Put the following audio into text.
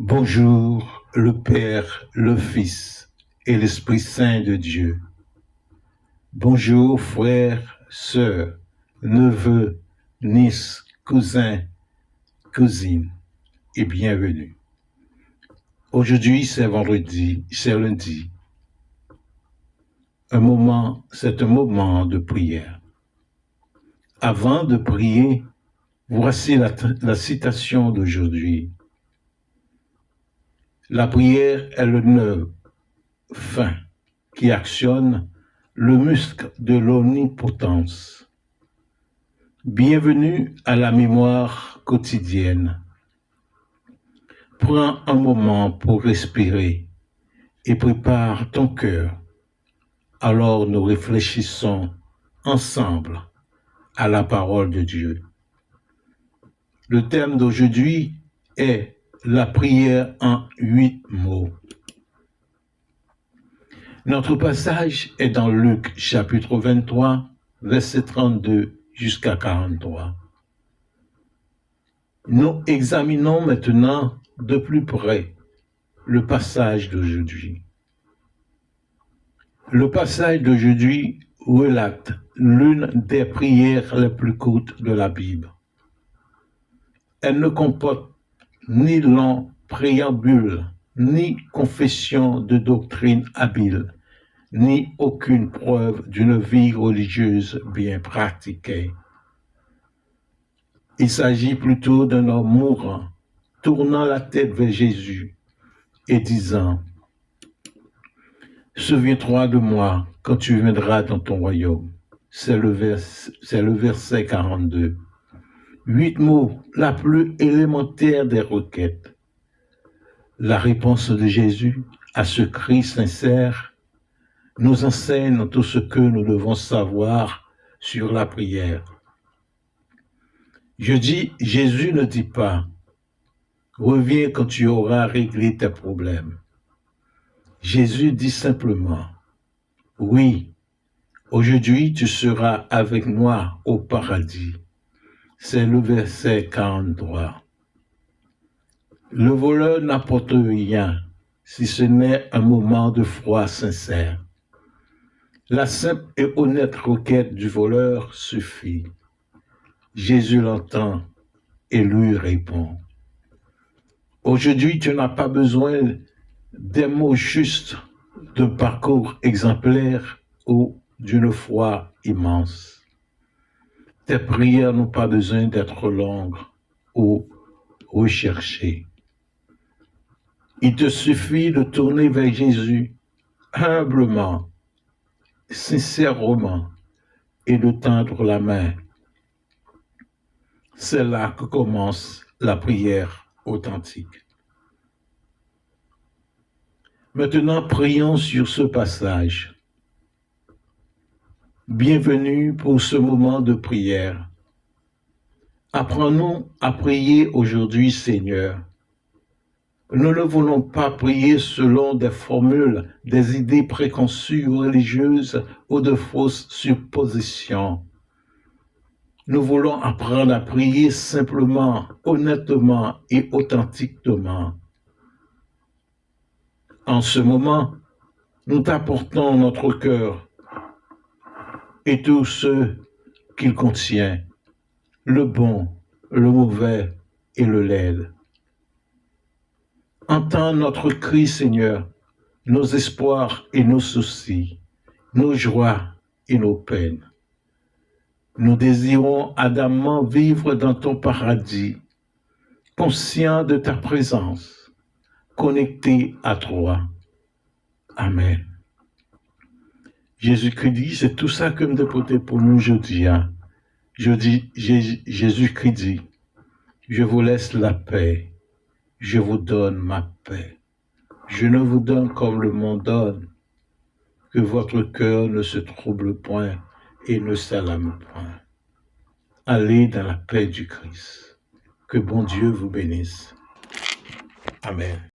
Bonjour, le Père, le Fils et l'Esprit Saint de Dieu. Bonjour, frères, sœurs, neveux, nièces, cousins, cousines, et bienvenue. Aujourd'hui, c'est vendredi, c'est lundi. C'est un moment de prière. Avant de prier, voici la citation d'aujourd'hui. La prière est le nœud fin qui actionne le muscle de l'omnipotence. Bienvenue à la mémoire quotidienne. Prends un moment pour respirer et prépare ton cœur. Alors nous réfléchissons ensemble à la parole de Dieu. Le thème d'aujourd'hui est la prière en 8 mots. Notre passage est dans Luc chapitre 23, verset 32 jusqu'à 43. Nous examinons maintenant de plus près le passage d'aujourd'hui. Le passage d'aujourd'hui relate l'une des prières les plus courtes de la Bible. Elle ne comporte ni long préambule, ni confession de doctrine habile, ni aucune preuve d'une vie religieuse bien pratiquée. Il s'agit plutôt d'un homme mourant, tournant la tête vers Jésus et disant « Souviens-toi de moi quand tu viendras dans ton royaume ». C'est le verset 42. 8 mots, la plus élémentaire des requêtes. La réponse de Jésus à ce cri sincère nous enseigne tout ce que nous devons savoir sur la prière. Jésus ne dit pas « Reviens quand tu auras réglé tes problèmes ». Jésus dit simplement « Oui, aujourd'hui tu seras avec moi au paradis ». C'est le verset 43. Le voleur n'apporte rien si ce n'est un moment de foi sincère. La simple et honnête requête du voleur suffit. Jésus l'entend et lui répond. Aujourd'hui, tu n'as pas besoin des mots justes, d'un parcours exemplaire ou d'une foi immense. Tes prières n'ont pas besoin d'être longues ou recherchées. Il te suffit de tourner vers Jésus humblement, sincèrement et de tendre la main. C'est là que commence la prière authentique. Maintenant, prions sur ce passage. Bienvenue pour ce moment de prière. Apprends-nous à prier aujourd'hui, Seigneur. Nous ne voulons pas prier selon des formules, des idées préconçues religieuses ou de fausses suppositions. Nous voulons apprendre à prier simplement, honnêtement et authentiquement. En ce moment, nous t'apportons notre cœur et tout ce qu'il contient, le bon, le mauvais et le laid. Entends notre cri, Seigneur, nos espoirs et nos soucis, nos joies et nos peines. Nous désirons ardemment vivre dans ton paradis, conscients de ta présence, connectés à toi. Amen. Jésus-Christ dit, c'est tout ça que me dépote pour nous aujourd'hui. Jésus-Christ dit, je vous laisse la paix, je vous donne ma paix. Je ne vous donne comme le monde donne, que votre cœur ne se trouble point et ne s'alarme point. Allez dans la paix du Christ. Que bon Dieu vous bénisse. Amen.